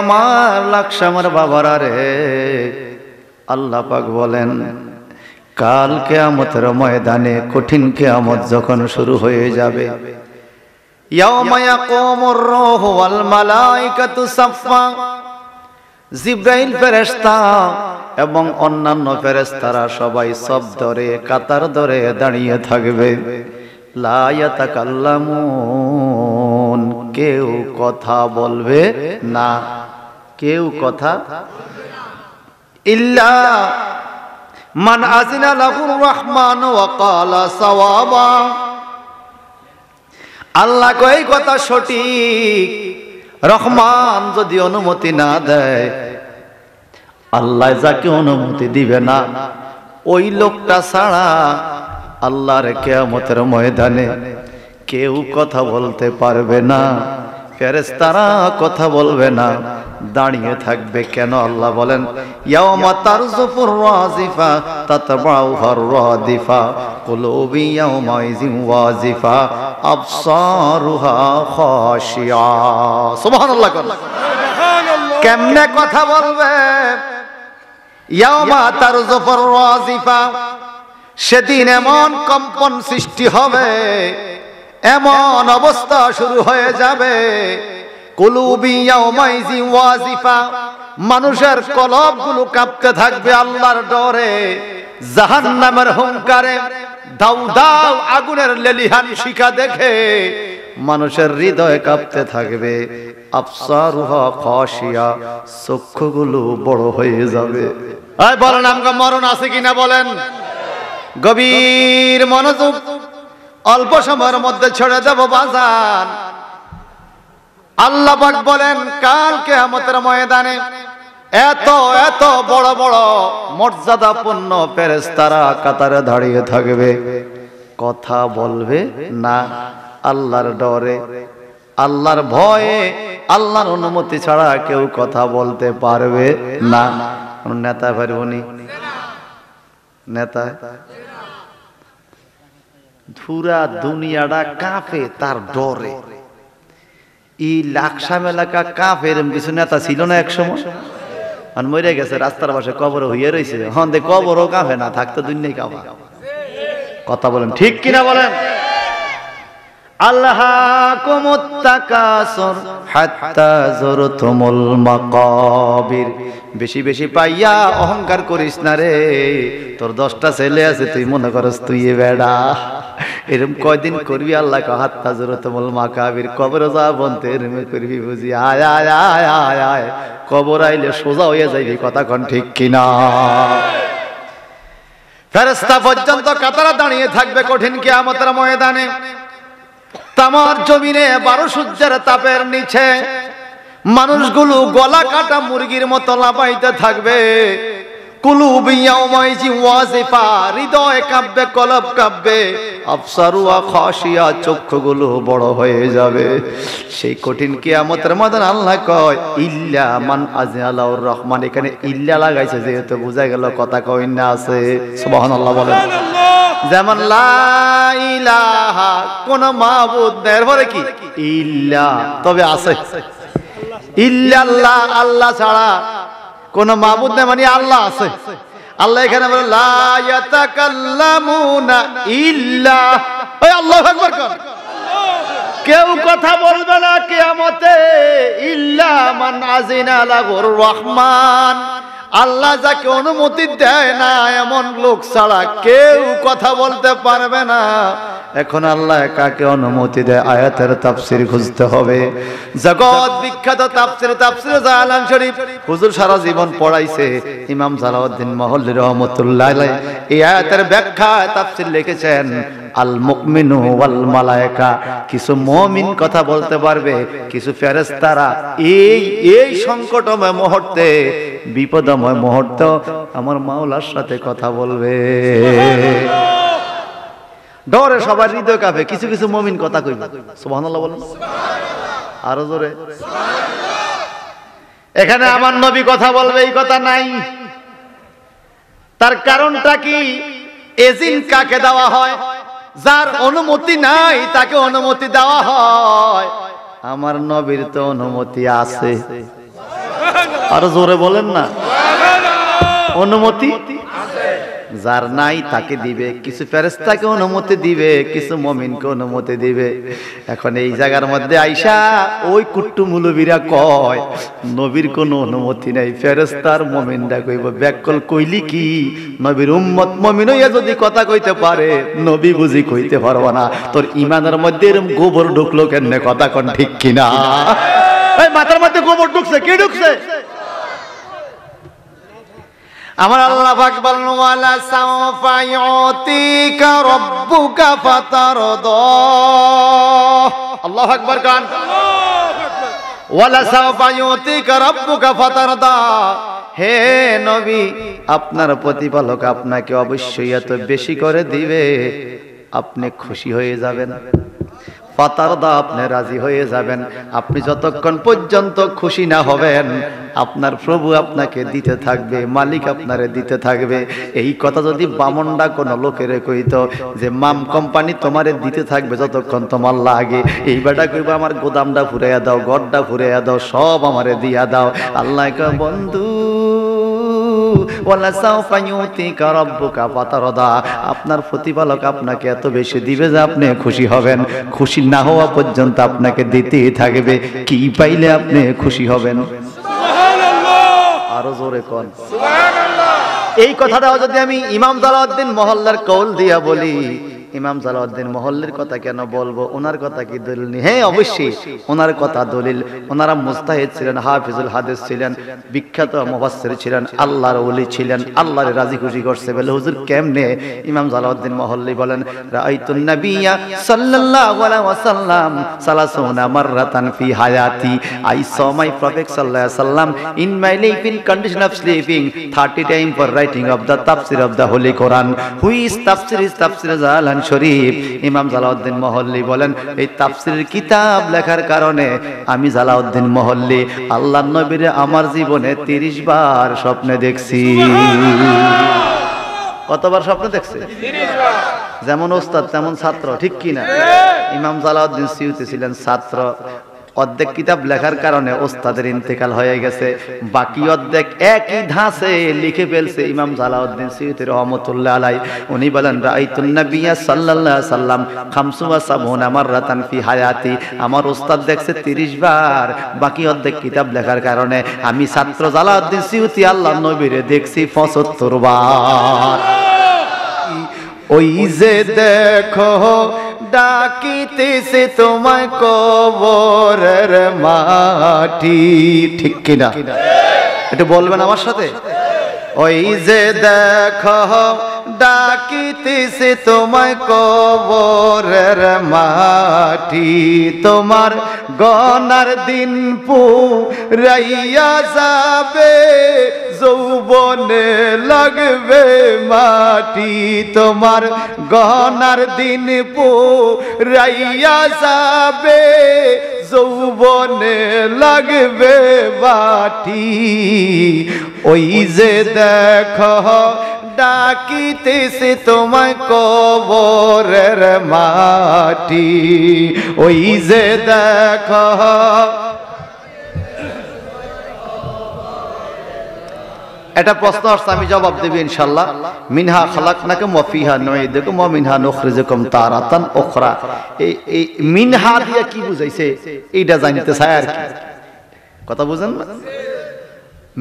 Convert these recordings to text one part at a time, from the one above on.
আমার লাকসামের বাবারা রে, আল্লাহ পাক বলেন কাল কিয়ামতের ময়দানে কঠিন কিয়ামত যখন শুরু হয়ে যাবে, ইয়াউমা ইয়াকুমুর রূহু ওয়াল মালাইকাতু সাফফা, জিবরাইল ফেরেশতা এবং অন্যান্য ফেরেশতারা সবাই সব ধরে কাতার ধরে দাঁড়িয়ে থাকবে। লা ইয়াতাকাল্লামুন, কেউ কথা বলবে না, কেউ কথা ইল্লা মান আযিনা লাহুর রহমান ওয়া ক্বালা সাওয়াবা। আল্লাহ কয় কথা সঠিক, রহমান যদি অনুমতি না দেয়, আল্লাহ যাকে অনুমতি দিবে না ওই লোকটা ছাড়া আল্লাহর কিয়ামতের ময়দানে কেউ কথা বলতে পারবে না, ফেরেশতারা কথা বলবে না, দাঁড়িয়ে থাকবে। কেন আল্লাহ বলেন ইয়াউমা তারজুফুর রাজিফা তাতবাউহার রাদিফা কুলুবি ইয়াউমা ইযিন ওয়াজিফা আবসারুহা খাশিয়া। সুবহানাল্লাহ। সুবহানাল্লাহ। কেমনে কথা বলবে? ইয়াউমা তারজুফুর রাজিফা, সেদিন এমন কম্পন সৃষ্টি হবে, এমন অবস্থা শুরু হয়ে যাবে, কুলুবি ইয়াউমা ইযিন ওয়াজিফা, মানুষের কলবগুলো কাঁপতে থাকবে আল্লাহর ডরে, জাহান্নামের হুঙ্কারে, দাউ দাউ আগুনের লেলিহান শিখা দেখে মানুষের হৃদয় কাঁপতে থাকবে। আবসারুহা খাশিয়া, চক্ষুগুলো বড় হয়ে যাবে। এই বলেন আমগো মরণ আছে কিনা বলেন? গভীর মনোযোগ, অল্প সময়ের মধ্যে ছেড়ে দেব বাজান। আল্লাহ পাক বলেন কাল কিয়ামতের ময়দানে এত এত বড় বড় মর্যাদাপূর্ণ ফেরেশতারা কাতারে দাঁড়িয়ে থাকবে, কথা বলবে না, আল্লাহর ডরে, আল্লাহর ভয়ে, আল্লাহর অনুমতি ছাড়া কেউ কথা বলতে পারবে না। নেতা পারবনি, নেতা পুরা দুনিয়াটা কাঁপে তার ডরে। এই লাকসাম এলাকা কাঁপে, এরকম কিছু নেতা ছিল না এক সময়, আর মরে গেছে, রাস্তার পাশে কবর হইয়া রয়েছে। হ্যাঁ দে কবরও কাঁপে না, থাকতো দুনিয়ায় কাঁপা। কথা বলেন ঠিক কিনা বলেন? আল্লাহাকুমুত তাকাসুর হাত্তা যুরতুমুল মাকাবির, বেশি বেশি পাইয়া অহংকার করিস না রে। তোর 10টা ছেলে আছে, তুই মনে করস তুই বেড়া, এরকম কয়দিন করবি? আল্লাহ কা হাত্তা যুরতুমুল মাকাবির, কবরে যা বলতে এরকম করবি বুঝি। আয় আয় আয় আয় আয়, কবর আইলে সোজা হয়ে যাইবি। কথা কোন ঠিক কিনা? ফেরেশতা পর্যন্ত কাতারে দাঁড়িয়ে থাকবে কঠিন কিয়ামতের ময়দানে। তামার জমিনে 12 সূর্যের তাপের নিচে মানুষগুলো গলা কাটা মুরগির মতো লাফাইতে থাকবে। কুলুবি ইয়াউমা ইযিন ওয়াজিফা, হৃদয় কাঁপবে, কলব কাঁপবে। আবসারুহা খাশিয়া, চক্ষুগুলো বড় হয়ে যাবে। সেই কঠিন কিয়ামতের ময়দানে আল্লাহ কয় ইল্লা মান আযিনা লাহুর রহমান, এখানে ইল্লা লাগাইছে যেহেতু বোঝা গেল কথা কই না আছে। সুবহানাল্লাহ বলেন। যেমন লা ইলাহা, কোন মাবুদ নেই, এরপরে কি ইল্লা, তবে আছে ইল্লাল্লাহ, আল্লাহ ছাড়া কোন মাবুদ নেই, মানে আল্লাহ আছে। আল্লাহ এখানে বলে লা ইয়াতাকাল্লামুনা ইল্লা, ওই আল্লাহু আকবার কর, কেউ কথা বলবে না কিয়ামতে। ইল্লা মান আযিনা লাহুর রহমান, আল্লাহ যাকে অনুমতি দেয় না এমন লোক ছাড়া কেউ কথা বলতে পারবে না। এখন আল্লাহ কাকে অনুমতি দেয়? আয়াতের তাফসীর খুঁজতে হবে। জগৎ বিখ্যাত তাফসীর, তাফসীরে জালালাইন শরীফ হুজুর সারা জীবন পড়াইছে ইমাম জালাউদ্দিন মাহল্লি রাহমাতুল্লাহ আলাইহি। এই আয়াতের ব্যাখ্যা তাফসীর লিখেছেন আল মুমিনু ওয়াল মালায়েকা, কিছু মুমিন কথা বলতে পারবে, কিছু ফেরেশতারা এই সংকটময় মুহূর্তে, বিপদময় মুহূর্তে আমার মাওলার সাথে কথা বলবে। ডরে সবার হৃদয় কাঁপে, কিছু কিছু মুমিন কথা কইবে। সুবহানাল্লাহ বলেন, আরো জোরে। এখানে আমার নবী কথা বলবে এই কথা নাই। তার কারণটা কি? এজিন কাকে দেওয়া হয়? যার অনুমতি নাই তাকে অনুমতি দেওয়া হয়। আমার নবীর তো অনুমতি আছে। আর জোরে বলেন না। অনুমতি যার নাই তাকে দিবে, কিছু ফেরেশতাকে অনুমতি দিবে, কিছু মুমিনকে অনুমতি দিবে। এখন এই জায়গার মধ্যে আইসা ওই কুট্টু মুলবিরা কয় নবীর কোনো অনুমতি নাই, ফেরেশতার মুমিনরা কইব ব্যাকল কইলি কি, নবীর উম্মত মুমিন হইয়া যদি কথা কইতে পারে নবী বুঝি কইতে পারবো না? তোর ইমানের মধ্যে এরকম গোবর ঢুকলো কেন? কথা কোন ঠিক কিনা? এই মাথার মধ্যে গোবর ঢুকছে, কে ঢুকছে? আমার আল্লাহ পাক বলেন ওয়ালা সাওফা ইউতিকা রাব্বুকা ফাতারদা। আল্লাহু আকবার কান। ওয়ালা সাওফা ইউতিকা রাব্বুকা ফাতারদা। হে নবী, আপনার প্রতিপালক আপনাকে অবশ্যই এত বেশি করে দিবে, আপনি খুশি হয়ে যাবেন। ফাতারদা, আপনি রাজি হয়ে যাবেন। আপনি যতক্ষণ পর্যন্ত খুশি না হবেন আপনার প্রভু আপনাকে দিতে থাকবে, মালিক আপনারে দিতে থাকবে। এই কথা যদি বামনডা কোনো লোকের কইতো যে মাম কোম্পানি তোমারে দিতে থাকবে যতক্ষণ তোমার লাগে, এই বেটা কইবা আমার গোদামটা ফুরাইয়া দাও, গড়টা ফুরাইয়া দাও, সব আমারে দিয়া দাও। আল্লাহ কয় বন্ধু ওয়ালা সাওফা ইউতিকা রাব্বুকা ফাতারদা, আপনার প্রতিপালক আপনাকে এত বেশি দিবে যে আপনি খুশি হবেন। খুশি না হওয়া পর্যন্ত আপনাকে দিতেই থাকবে। কি পাইলে আপনি খুশি হবেন? আরো জোরে কোন সুবহানাল্লাহ। এই কথাটাও যদি আমি ইমাম জালাউদ্দিন মহল্লার কওল দিয়া বলি, ইমাম জালাউদ্দিন মহল্লার কথা কেন বলবো? ওনার কথা কি দলিল নেই? হ্যাঁ অবশ্যই ওনার কথা দলিল। ওনারা মুস্তাহিদ ছিলেন, হাফিজুল হাদিস ছিলেন, বিখ্যাত মুফাসসির ছিলেন, আল্লাহর ওলি ছিলেন, আল্লাহর রাজি খুশি করছে বলে হুজুর কেমনে? ইমাম জালাউদ্দিন মহল্লি বলেন রাআইতুন নাবিয়্যা সাল্লাল্লাহু আলাইহি ওয়াসাল্লাম সালাসুনা মাররাতান ফি হায়াতি, আই স মাই প্রফেট সাল্লাল্লাহু আলাইহি ওয়াসাল্লাম in my life in condition of sleeping 30 time for writing of the তাফসির of the holy Quran. Which is তাফসির জালান শরীফ। ইমাম জালাউদ্দিন মহল্লি বলেন এই তাফসিরের কিতাব লেখার কারণে আমি জালাউদ্দিন মহল্লি আল্লাহর নবীরে আমার জীবনে 30 বার স্বপ্নে দেখছি। কতবার স্বপ্ন দেখছে? 30 বার। যেমন ওস্তাদ তেমন ছাত্র, ঠিক কি না? ইমাম জালাউদ্দিন সিউতি ছিলেন ছাত্র। অর্ধেক কিতাব লেখার কারণে ওস্তাদের ইন্তেকাল হয়ে গেছে, বাকি অর্ধেক একই ধাঁচে লিখে ফেলছে ইমাম জালাউদ্দিন সিউতি রহমাতুল্লাহ আলাইহি। উনি বলেন রাআইতুন নাবিয়্যা সাল্লাল্লাহু আলাইহি ওয়াসাল্লাম 75 মাররাতান ফি হায়াতি, আমার ওস্তাদ দেখছে 30 বার, বাকি অর্ধেক কিতাব লেখার কারণে আমি ছাত্র জালাউদ্দিন সিউতি আল্লাহর নবীরে দেখছি 75 বার। ওই যে দেখো ডাকিতেছে তোমায় কবরের মাটি, ঠিক কিনা? এটা বলবেন আমার সাথে। ওই যে দেখো ডাকিতেছে তোমায় কবরের মাটি, তোমার গনার দিন পুরাইয়া যাবে, যৌবনে লাগবে মাটি, তোমার গহনার দিন পুরাইয়া যাবে, যৌবনে লাগবে মাটি। ওই যে দেখো ডাকিতেছে তোমায় কবরের মাটি, ওই যে দেখো। এটা প্রশ্ন আসছে, আমি জবাব দেব ইনশাআল্লাহ। মিনহা খালাকনাকুম ওয়া ফিহা নুঈদুকুম ওয়া মিনহা নুখরিজুকুম তারাতান উখরা। এই মিনহা দিয়ে কি বুঝাইছে এইটা জানতে চাই আর কি। কথা বুঝেন না?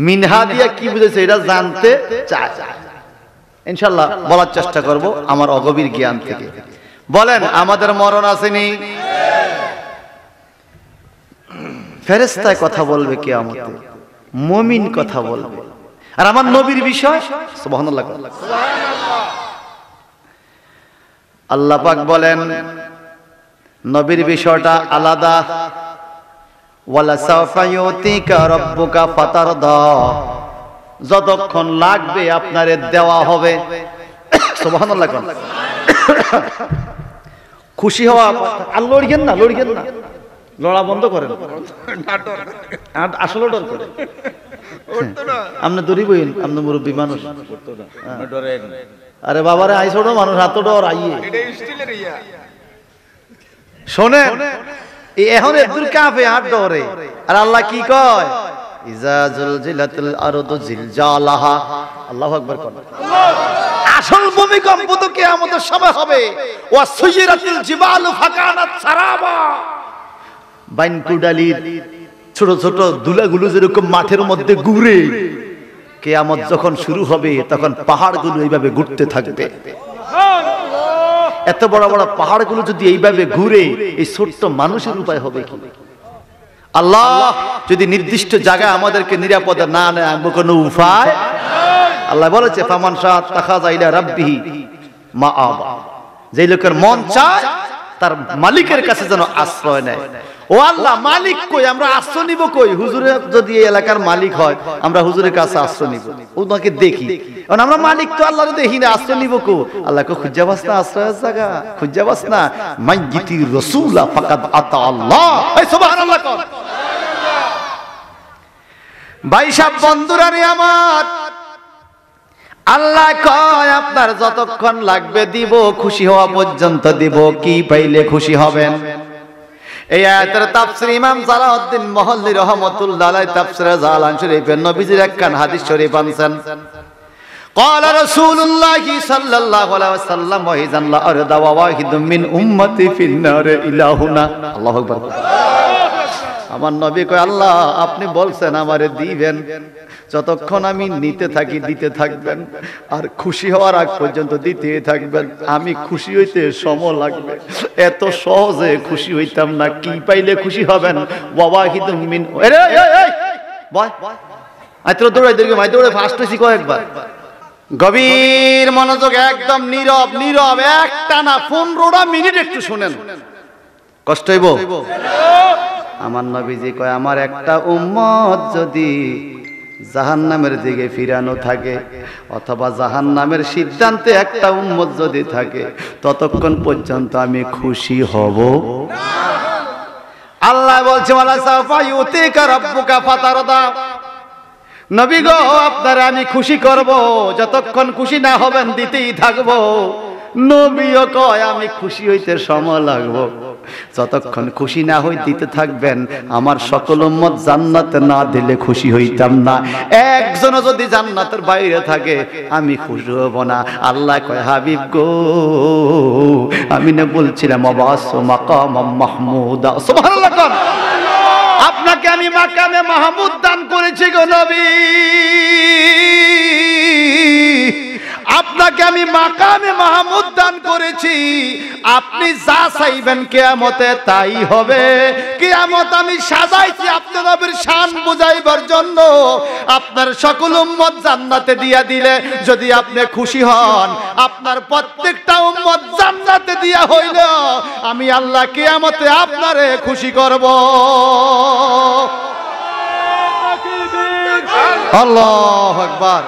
মিনহা দিয়ে কি বুঝাইছে এটা জানতে চাই, ইনশাআল্লাহ বলার চেষ্টা করব আমার অগভীর জ্ঞান থেকে। বলেন আমাদের মরণ আসেনি? ফেরেশতায় কথা বলবে কিয়ামতে, মুমিন কথা বলবে। আর আমার নবীর বিষয় সুবহানাল্লাহ, আল্লাহ পাক বলেন নবীর বিষয়টা আলাদা। ওয়ালা সাওফা ইউতিকা রাব্বুকা ফাতারদা, যতক্ষণ লাগবে আপনারে দেওয়া হবে। সুবহানাল্লাহ। খুশি হওয়া আর লড়িয়েন না, লড়িয়েন না, লড়া বন্ধ করেন। আসলে ডর করে আপনি দৌড়ি বইন, আপনি মুরব্বী মানুষ। আরে বাবারে আই ছোট মানুষ, হাত ডর আইয়ে শোনেন এখন একদূর কাঁপে আর ডরে। আর আল্লাহ কি কয় ইজা জুলজিলাতিল আরদু জিলজালাহা। আল্লাহু আকবার কোন। আসল ভূমিকম্প তো কিয়ামতের সময় হবে। ওয়া সুয়িরাতিল জিবালু ফাকানাত সারাবা। বাইনকুডালির ছোট ছোট দুলাগুলো যেরকম মাঠের মধ্যে ঘুরে, কিয়ামত যখন শুরু হবে তখন পাহাড়গুলো এইভাবে ঘুরতে থাকবে। এত বড় বড় পাহাড়গুলো যদি এইভাবে ঘুরে, এই ছোট্ট মানুষের উপায় হবে কি? আল্লাহ যদি নির্দিষ্ট জায়গায় আমাদেরকে নিরাপদে না নেয়, আমগো কোনো উপায়? আল্লাহ বলেছে ফামান শাআ তাখাযা ইলা রাব্বিহি মাআবা। যে লোকের মন চায় তার মালিকের কাছে যেন আশ্রয় নেয়। ও আল্লাহ, মালিক কই, আমরা আশ্রয় নিব কই? হুজুরে যদি এই এলাকার মালিক হয়, আমরা হুজুরের কাছে আশ্রয় নিব, ওনাকে দেখি। কারণ আমরা মালিক তো আল্লাহর দেখি না, আশ্রয় নিব কো? আল্লাহকে খুঁজে বাস না, আশ্রয়ের জায়গা খুঁজে বাস না। মাইয়িতি রাসূলা ফাকাদ আতা আল্লাহ। এই সুবহানাল্লাহ কর। ভাই সাহেব, বন্ধুরা রে আমার, আল্লাহ কয় আপনার যতক্ষণ লাগবে দিব, খুশি হওয়া পর্যন্ত দিব। কি পাইলে খুশি হবেন? এই আয়াতের তাফসীর ইমাম জালাউদ্দিন মুহাল্লি রাহমাতুল্লাহ আলাইহি তাফসীরে জালান শরীফের নবীজির একখান হাদিস শরীফ আনছেন। قال رسول الله صلى الله عليه وسلم وإذا لا أرد واحد من أمتي في النار إلهنا। আল্লাহু আকবার। আমার নবী কয়, আল্লাহ আপনি বলছেন আমারে দিবেন, যতক্ষণ আমি নিতে থাকি দিতে থাকবেন, আর খুশি হওয়ার আগ পর্যন্ত দিতে থাকবেন। আমি খুশি হইতে সময় লাগবে, এত সহজে খুশি হইতাম না। কি পাইলে খুশি হবেন? ওয়াহিদুম মিন, আরে এই বয় আইতো দৌড়াই দৌড়ে মাই দৌড়ে ফাস্ট হইছি কয়েকবার। গভীর মনোযোগ, একদম নীরব নীরব, একটানা 15টা মিনিট একটু শুনেন, কষ্ট হইব। আমার নবীজি কয়, আমার একটা উম্মত যদি জাহান্নামের দিকে ফিরানো থাকে, অথবা জাহান্নামের সিদ্ধান্তে একটা উম্মত যদি থাকে, ততক্ষণ পর্যন্ত আমি খুশি হব। আল্লাহ বলছে ওয়ালা সাফা ইউতিকা রাব্বুকা ফাতারদা। নবী গো, আপনারা আমি খুশি করব, যতক্ষণ খুশি না হবেন দিতেই থাকবো। নবীও কয় আমি খুশি হইতে সময় লাগবো, যতক্ষণ খুশি না হই দিতে থাকবেন। আমার সকল উম্মত জান্নাতে না দিলে খুশি হইতাম না। একজনও যদি জান্নাতের বাইরে থাকে আমি খুশি হব না। আল্লাহ কয়, হাবিব গো, আমি না বলছিলাম ওয়াবাসু মাকামাম মাহমুদা। সুবহানাল্লাহ কোন। আপনাকে আমি মাকামে মাহমুদ দান করেছি গো নবী, আপনাকে আমি মাকামে মাহমুদ দান করেছি। আপনি যা চাইবেন কিয়ামতে তাই হবে। কিয়ামত আমি সাজাইছি আপনার নবীর শান বুঝাইবার জন্য। আপনার সকল উম্মত জান্নাতে দিয়া দিলে যদি আপনি খুশি হন, আপনার প্রত্যেকটা উম্মত জান্নাতে দিয়া হইল, আমি আল্লাহ কিয়ামতে আপনারে খুশি করব। আল্লাহু আকবার।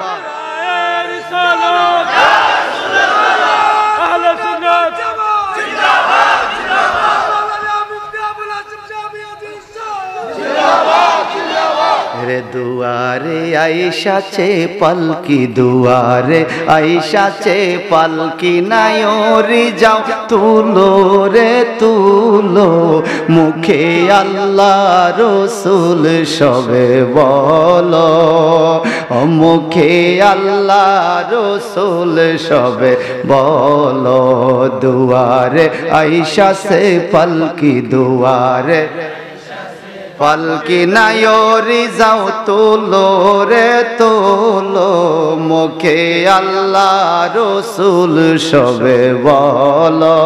রে দুয়ারে আয়েশা চে পালকি, দুয়ারে আয়েশা চে পালকি, নায়রি যাও তুলো রে তুলো, মুখে আল্লাহ রসুল সবে বলো, মুখে আল্লাহ রসুল সবে বলো। দুয়ারে আয়েশা সে পালকি, দুয়ারে পালকি নায়রি যাও তোলো রে তোলো, মুখে আল্লাহ রসুল সবে বলো,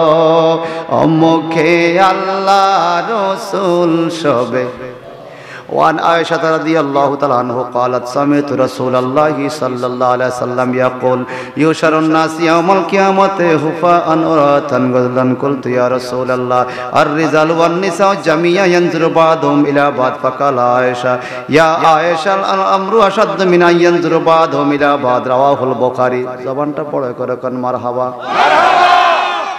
মুখে আল্লাহ রসুল সবে। وعن عائشة رضي الله تعالى عنه قالت سمعت رسول الله صلى الله عليه وسلم يقول يحشر الناس يوم القيامة حفاء عراة غرلا. قلت يا رسول الله الرجال والنساء جميعا ينظر بعضهم إلى بعض. فقال عائشة يا عائشة الأمر أشد من أن ينظر بعضهم إلى بعض. رواه البخاري. জবানটা পড়ে করে কোন মারহাবা।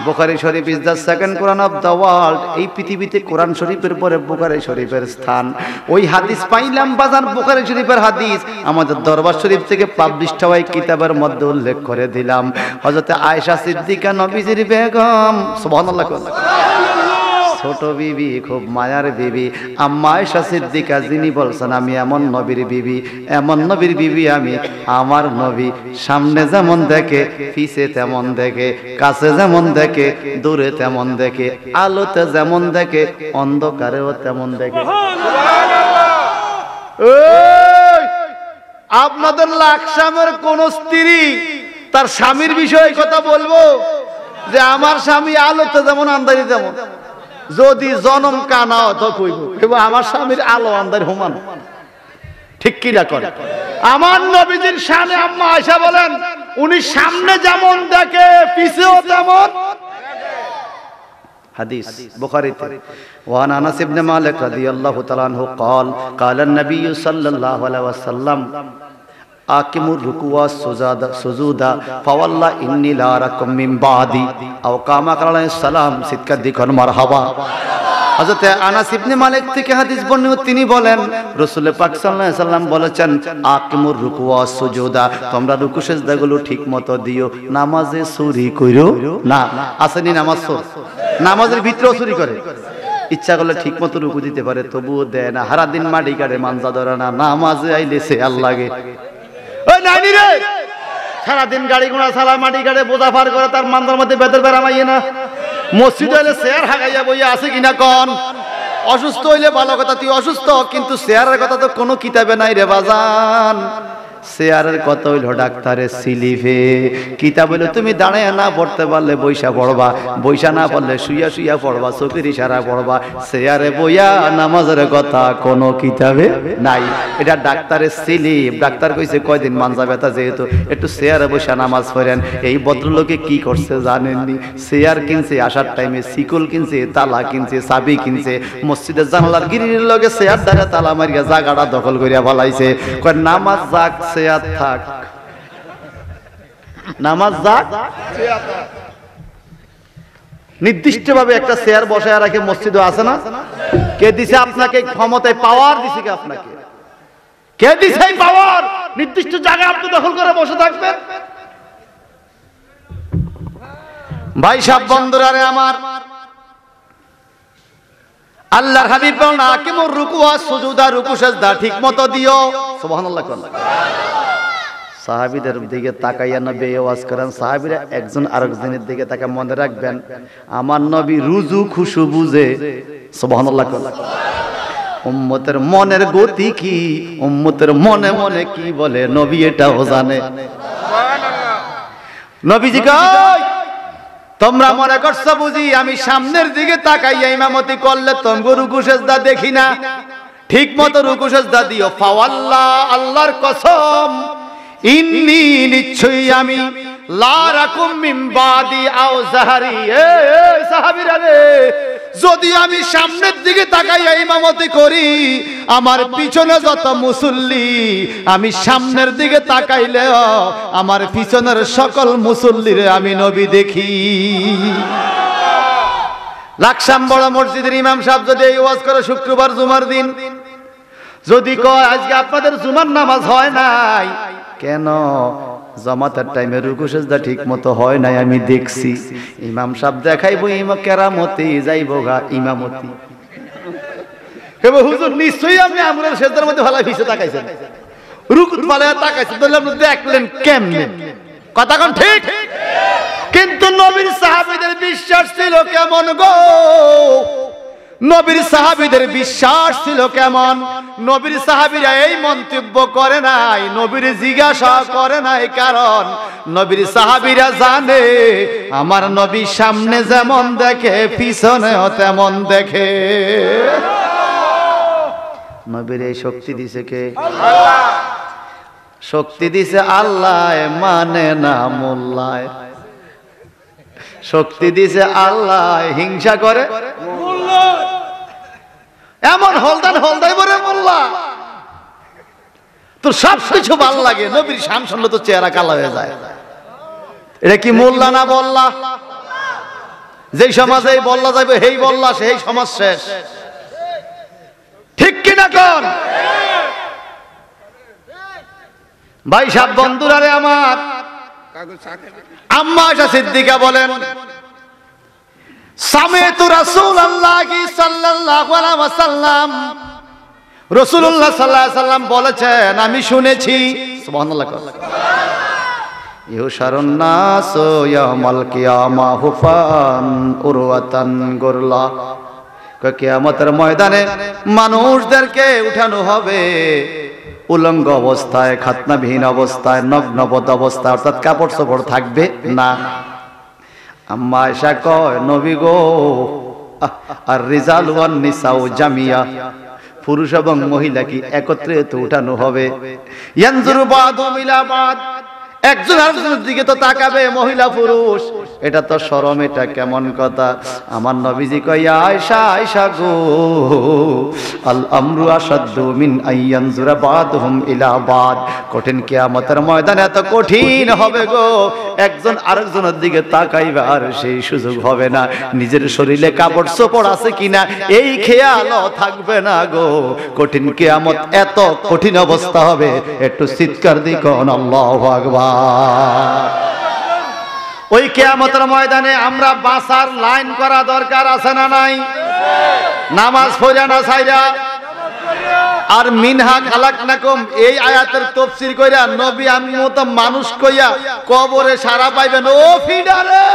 বুখারী শরীফ is the second Quran of the world. এই পৃথিবীতে কোরআন শরীফের পরে বুখারী শরীফের স্থান। ওই হাদিস পাইলাম বাজার বুখারী শরীফের হাদিস, আমাদের দরবার শরীফ থেকে পাবলিশ হওয়া কিতাবের মধ্যে উল্লেখ করে দিলাম। হযরত আয়েশা সিদ্দিকা নবীজির বেগম, সুবহানাল্লাহ। ছোট বিবি, খুব মায়ার বিবি আম্মা আয়েশা সিদ্দিকা, যিনি বলছেন আমি এমন নবীর বিবি, এমন নবীর বিবি আমি, আমার নবী সামনে যেমন দেখে পিছে তেমন দেখে, কাছে যেমন দেখে দূরে তেমন দেখে, আলোতে যেমন দেখে অন্ধকারেও তেমন দেখে। আপনাদের লাকসামের কোন স্ত্রী তার স্বামীর বিষয়ে কথা বলবো যে আমার স্বামী আলোতে যেমন আন্দারি তেমন, যদি জনম কানা তো কইব এবং আমার স্বামীর আলো আন্দারি সমান, ঠিক কি না করে? আমার নবীজির শানে আম্মা আয়েশা বলেন উনি সামনে যেমন দেখে পিছেও তেমন। حديث بخاري وعن انس بن مالك رضي الله تعالى عنه قال قال النبي صلى الله عليه وسلم আকিমুর রুকুওয়া সুজুদা ফাওয়াল্লাহ ইন্নী লা আরাকুম মিন বাদি আও কামা আলাইহিস সালাম, সিদকা দিখন মারহাবা। হযরত আনাস ইবনে মালিক থেকে হাদিস বর্ণিত, তিনি বলেন রাসূল পাক সাল্লাল্লাহু আলাইহি সাল্লাম বলেছেন আকিমুর রুকুওয়া সুজুদা, তোমরা রুকু সিজদাগুলো ঠিকমতো দিও, নামাজে চুরি কইরো না। আসেনি নামাজ চোর, নামাজের ভিতরেও চুরি করে, ইচ্ছা করলে ঠিকমতো রুকু দিতে পারে তবুও দেয় না, সারা দিন মাটি কাটে, মানজা ধরে না, নামাজে আইলে সে আল্লাহ লাগে। ওই নাইনি রে, সারাদিন গাড়ি ঘোড়া চালায়, মাটি কাটে, বোঝা পার করে, তার মান্দার মধ্যে বেতের বেড়া মাইয়ে না, মসজিদ হইলে চেয়ার হাগাইয়া বইয়া আছে কিনা কন? অসুস্থ হইলে ভালো কথা, তুই অসুস্থ, কিন্তু চেয়ারের কথা তো কোনো কিতাবে নাই রে বাজান। চেয়ারের কথা হইল ডাক্তারের সিলিফে, কিতাব হইলে তুমি দাঁড়ায় না পড়তে পারলে বইসা পড়বা, বইসা না পারলে শুইয়া শুইয়া পড়বা, চোখের ইশারা পড়বা, চেয়ারে বইয়া নামাজের কথা কোনো কিতাবে নাই। এটা ডাক্তারের সিলিপ। ডাক্তার কইছে কয়দিন মানজা ব্যথা, যেহেতু একটু চেয়ারে বসা নামাজ পড়েন। এই ভদ্রলোকে কি করছে জানেননি? চেয়ার কিনছে, আসার টাইমে শিকল কিনছে, তালা কিনছে, চাবি কিনছে, মসজিদের জানালার গিরির লগে চেয়ার দ্বারা তালা মারিয়া জায়গাটা দখল করিয়া ফেলাইছে। কয় নামাজ যাক চেয়ার থাক, নামাজ যাক চেয়ার থাক। নির্দিষ্ট ভাবে একটা চেয়ার বসায় রাখে, মসজিদও আছে না? কে দিছে আপনাকে ক্ষমতায়? পাওয়ার দিছে কে আপনাকে? কে দিছে পাওয়ার? নির্দিষ্ট জায়গায় আপনি দখল করে বসে থাকবেন। ভাই সাহেব, বন্ধুরা রে আমার, আল্লাহর হাবিব বলেন আকিমুর রুকুওয়া সুজুদা, রুকু সিজদা ঠিকমতো দিও। সুবহানাল্লাহ। সাহাবীদের দিকে তাকাইয়া নবী ওয়াজ করেন, সাহাবীরা একজন আরেকজনের দিকে তাকায়। মনে রাখবেন আমার নবী রুজু খুশু বুঝে। সুবহানাল্লাহ। উম্মতের মনের গতি কি, উম্মতের মনে মনে কি বলে নবী এটাও জানে। সুবহানাল্লাহ। নবীজি কয় তোমরা মনে করছো বুঝি আমি সামনের দিকে তাকাইয়া ইমামতি করলে তোমরা রুকু সিজদা দেখি না? ঠিক মতো রুকু সিজদা দিও। ফাওয়াল্লাহ, আল্লাহর কসম, ইন্নী নিশ্চয়ই আমি, লা রাকুম মিন বাদি আও জাহারি। সাহাবীরা রে, যদি আমি সামনের দিকে তাকাইয়া ইমামতি করি, আমার পিছনে যত মুসল্লি, আমি সামনের দিকে তাকাইলেও আমার পিছনের সকল মুসল্লিরে আমি নবী দেখি। লাকসাম বড় মসজিদের ইমাম সাহেব যদি এই ওয়াজ করে শুক্রবার জুমার দিন, যদি কয় আজকে আপনাদের জুমার নামাজ হয় নাই কেন? জামাতের টাইমে রুকু সিজদা ঠিক মতো হয় নাই, আমি দেখছি। ইমাম সাহেব দেখাইবো কেরামতি, যাইবো গা ইমামতি। হেবো হুজুর নিশ্চয়ই আপনি আমরের সিজদার মধ্যে ভালো ভিসে তাকাইছেন, রুকু ভালো তাকাইছেন, তাহলে আপনি দেখলেন কেমনে? কথা কোন ঠিক? কিন্তু নবীর সাহাবীদের বিশ্বাস ছিল কেমন গো? নবীর সাহাবীদের বিশ্বাস ছিল কেমন? নবীর সাহাবীরা এই মন্তব্য করে নাই, নবীর জিজ্ঞাসা করে নাই, কারণ নবীর সাহাবীরা জানে আমার নবী সামনে যেমন দেখে পিছনেও তেমন দেখে। নবীর এই শক্তি দিছে কে? আল্লাহ। শক্তি দিছে আল্লাহ, মানে না মোল্লায়। শক্তি দিছে আল্লাহ, হিংসা করে এমন হলদান হলদাই বলে মোল্লা। তোর সব কিছু ভালো লাগে, নবীর শান শুনলে তো চেহারা কালো হয়ে যায়। এটা কি মোল্লা না বল্লা? যেই সমাজে বল্লা যাবে সেই বল্লা, সেই সমাজ শেষ। ঠিক কিনা কোন? ভাই সাহেব, বন্ধুরা রে আমার, আম্মা আয়েশা সিদ্দিকা বলেন সামিতু রাসূলুল্লাহি সাল্লাল্লাহু আলাইহি ওয়াসাল্লাম, রাসূলুল্লাহ সাল্লাল্লাহু আলাইহি ওয়াসাল্লাম বলেছেন, আমি শুনেছি। সুবহানাল্লাহ। ইউশারুন নাসু ইয়াউমাল কিয়ামা হুফান উরওয়াতান গুরলা, কিয়ামতের ময়দানে মানুষদেরকে উঠানো হবে উলঙ্গ অবস্থায়, খাতনাবিহীন অবস্থায়, নগ্নবদ্ধ অবস্থায়, অর্থাৎ কাপড় চোপড় থাকবে না। আম্মা আয়েশা কয়, নবী গো, আর রিজাল ওয়ান নিসাউ জামিয়া, পুরুষ এবং মহিলা কি একত্রে তো উঠানো হবে। ইয়ানজুরু বাদুম ইলা বাদ, একজন আরেকজনের দিকে তো তাকাবে, মহিলা পুরুষ, এটা তো শরম, এটা কেমন কথা। আমার নবীজি কয়, আয়েশা আয়েশা গো, আল আমরু আশাদ্দু মিন আইয়ানজুরা বাদুহুম ইলা বাদ, কঠিন কিয়ামতের ময়দানে এত কঠিন হবে গো, একজন আরেকজনের দিকে তাকাইবে আর সেই সুযোগ হবে না, নিজের শরীরে কাপড় চোপড় আছে কিনা এই খেয়ালও থাকবে না গো। কঠিন কিয়ামত, এত কঠিন অবস্থা হবে, একটু চিৎকার দিয়ে কোন আল্লাহু আকবার। ওই কিয়ামতের ময়দানে আমরা বাঁচার লাইন করা দরকার আছে না নাই? নামাজ পড়া না ছাইরা, আর মিনহা খালাকনাকুম এই আয়াতের তাফসীর কইরা নবী আমি মত মানুষ কইয়া কবরে সারা পাইবেন। ও ফিডারে,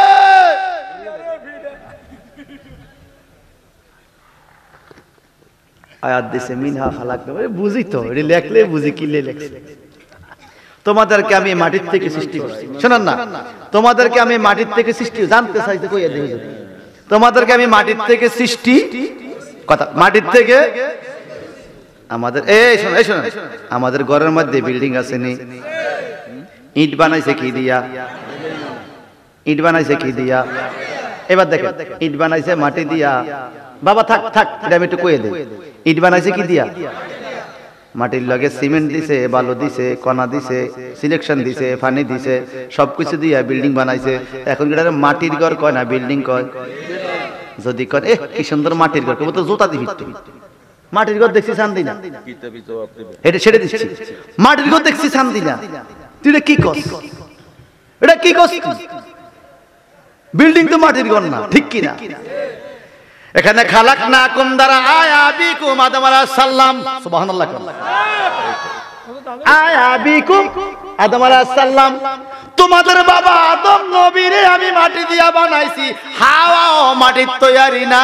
আয়াত দিছে মিনহা খালাকনাকুম, বুঝি তো, এটা লেখলে বুঝি, কি লেখছে। তোমাদেরকে আমি মাটির থেকে সৃষ্টি করছি, শুনুন না, তোমাদেরকে আমি মাটির থেকে সৃষ্টি, জানতে চাইতে কইয়া দেই, তোমাদেরকে আমি মাটির থেকে সৃষ্টি, কথা মাটির থেকে আমাদের, এই শোনো এই শোনো, আমাদের ঘরের মধ্যে বিল্ডিং আছে নি, ইট বানাইছে কি দিয়া? ইট বানাইছে কি দিয়া? এবার দেখেন, ইট বানাইছে মাটি দিয়া। বাবা থাক থাক, এটা আমি একটু কইয়া দেই, ইট বানাইছে কি দিয়া? মাটির লগে সিমেন্ট দিছে, বালু দিছে, কণা দিছে, সিলেকশন দিছে, পানি দিছে, সবকিছু দিয়া বিল্ডিং বানাইছে। এখন এটা মাটির ঘর কয় না বিল্ডিং কয়? যদি কয় এ কি সুন্দর মাটির ঘর, কেবল তো জুতা দিবি, মাটির ঘর দেখছি শান্তি না, এটা ছেড়ে দিচ্ছি, মাটির ঘর দেখছি শান্তি না, তুই এটা কি কস? এটা কি কস? বিল্ডিং তো মাটির ঘর না, ঠিক কি না? এখানে খালাকনাকুম দ্বারা আয়াবিকুম আদম আলাইহিস সালাম, সুবহানাল্লাহ, আয়াবিকুম আদম আলাইহিস সালাম, তোমাদের বাবা আদম নবীরে আমি মাটি দিয়া বানাইছি, হাওয়াও মাটির তৈরি না।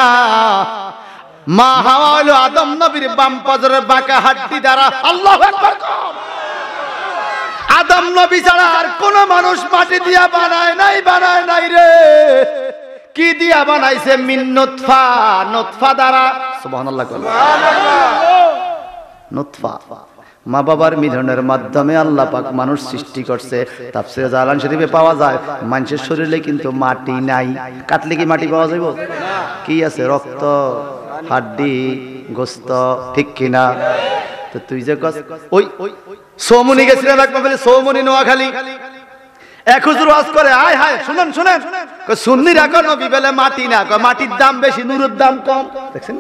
মা হাওয়া হলো আদম নবীর বাম পাজরের বাঁকা হাড্ডি দ্বারা। আল্লাহু আকবার। আদম নবী ছাড়া আর কোন মানুষ মাটি দিয়া বানায় নাই রে। কি দিয়া বানাইছে? মিন নুতফা, নুতফা দ্বারা। সুবহানাল্লাহ, নুতফা, মা বাবার মিলনের মাধ্যমে আল্লাহ পাক মানুষ সৃষ্টি করছে। তাফসীরে জালান শরীফে পাওয়া যায়, মানুষের শরীরে কিন্তু মাটি নাই। কাটলে কি মাটি পাওয়া যাবে? কি আছে? রক্ত, হাড্ডি, গোস্ত, ঠিক কিনা? তো তুই যে ওই সৌমনি গেছিলাম এক মাহফিলে, সৌমনি নোয়াখালী, এক হুজুর ওয়াজ করে, আয় হায় শুনেন শুনেন, সুন্নি রাখো নবী বলে মাটি না, মাটির দাম বেশি, নুরের দাম কম। দেখছেন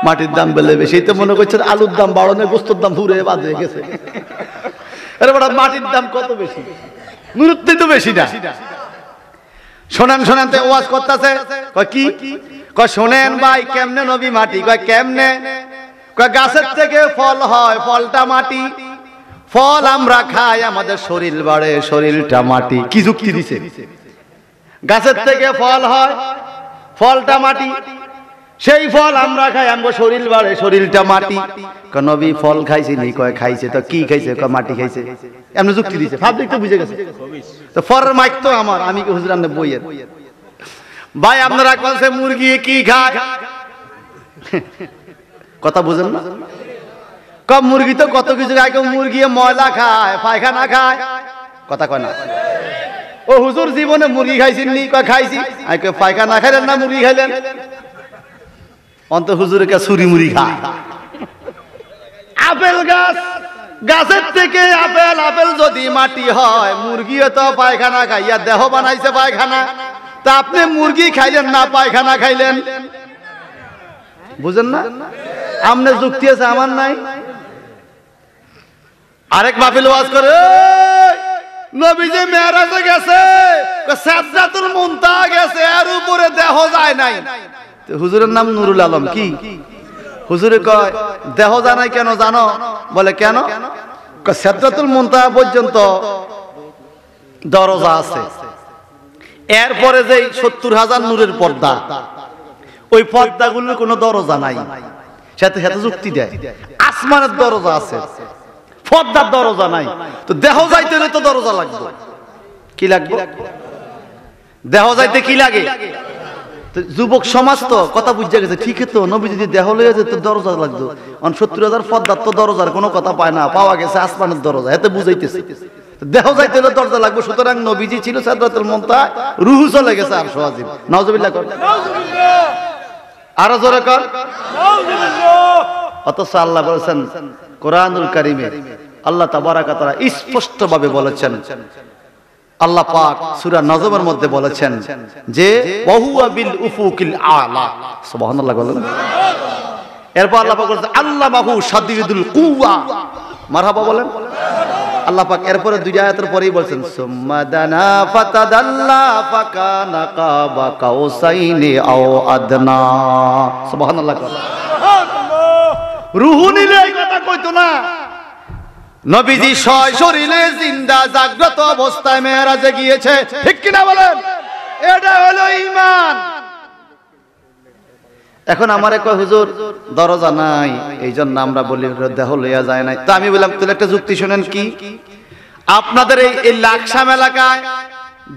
মাটির দাম বলে বেশি, তো মনে করছেন আলুর দাম বাড়ানো, গোস্তর দাম ঘুরে বাদ হয়ে গেছে। আরে বড়, মাটির দাম কত বেশি, নুরের তো বেশি না। শোনেন শোনেন, তো ওয়াজ করতেছে, কি কয় শোনেন ভাই, কেমনে নবী মাটি? কয় কেমনে? কয় গাছের থেকে ফল হয়, ফলটা মাটি, ফল আমরা খাই, আমাদের শরীর বাড়ে, শরীরটা মাটি। কি যুক্তি দিছে? গাছের থেকে ফল হয়, ফলটা মাটি, সেই ফল আমরা খাই, আমার শরীর বাড়ে, শরীরটা মাটি। নবী ফল খাইছে নি? কয় খাইছে। তো কি খাইছে? কয় মাটি খাইছে। এমন যুক্তি দিছে, পাবলিক তো বুঝে গেছে। তো ফরের মাইক তো আমার, আমি কি হুজুর আমনে বইয়ের ভাই, আপনারা বলছে মুরগি কি খায়? কথা বুঝেন না? কম মুরগি তো কত কিছু খায়, কেউ মুরগি ময়লা খায়, পায়খানা খায়, কথা কয় না। ও হুজুর জীবনে মুরগি খাইছেন নি? কয় খাইছি। আর কেউ পায়খানা খাইলেন না, মুরগি খাইলেন? অন্ত হুজুরে কে ছুরি মুড়ি খায়। আপেল গাছ, গাছের থেকে আপেল, আপেল যদি মাটি হয়, মুরগিও তো পায়খানা খাইয়া দেহ বানাইছে পায়খানা। তা আপনি মুরগি খাইলেন না পায়খানা খাইলেন? বুঝেন না? আমনে যুক্তি আছে, আমার নাই। আরেক মাহফিল ওয়াজ করে, নবীজি মেরাজে গেছে, সিদরাতুল মুনতাহা গেছে, এর উপরে দেহ যায় নাই। হুজুরের নাম নুরুল আলম। কি হুজুরে কয় দেহ যায় নাই কেন জানো? বলে কেন? সিদরাতুল মুনতাহা পর্যন্ত দরজা আছে, এরপরে যে 70,000 নূরের পর্দা, ওই পর্দাগুলোর কোনো দরজা নাই। সাথে সাথে যুক্তি দেয় আসমানের দরজা আছে, পর্দার দরজা নাই। তো দেহ যাইতে হলে তো দরজা লাগবে। কি লাগবে? দেহ যাইতে কি লাগে? যুবক সমাজ তো কথা বুঝে গেছে, ঠিক তো নবী যদি দেহ লইয়া যেত দরজা লাগতো। 70,000 পর্দার তো দরজার কোনো কথা পায় না, পাওয়া গেছে আসমানের দরজা, এতে বুঝাইতেছে দেহ যাইতে হলে দরজা লাগবে। সুতরাং নবীজি ছিল সিদরাতুল মুনতাহা, রূহ চলে গেছে আরশ আজিম। নাউজুবিল্লাহ কর, আরো জোরে কর নাউজুবিল্লাহ। অথচ আল্লাহ বলেছেন কোরআনুল কারীমে, আল্লাহ তাবারাক ওয়া তাআলা স্পষ্ট ভাবে বলেছেন, আল্লাহ পাক সূরা নজমের মধ্যে বলেছেন যে ওয়াহুয়া বিল উফুকিল আলা। সুবহানাল্লাহ বলেন। এরপর আল্লাহ পাক বলেছেন আল্লামাহু শাদীদুল কুওয়া। মারহাবা বলেন। আল্লাহ পাক এরপরে দুই আয়াতের পরেই বলেছেন সুম্মা দানা ফাতাদাল্লা ফাকানা কাবা কাউসাইনি আও আদনা। সুবহানাল্লাহ। রূহ নিলে এই কথা কইতো না। নবীজি সশরীরে জিন্দা জাগ্রত অবস্থায় মেরাজে গিয়েছে, ঠিক কিনা বলেন? এটা হলো ঈমান। এখন আমারে কয় হুজুর দরজা নাই, এইজন্য আমরা বলি দেহ লইয়া যায় নাই। তো আমি বললাম তাহলে একটা যুক্তি শুনেন। কি আপনাদের এই লাকসাম এলাকায়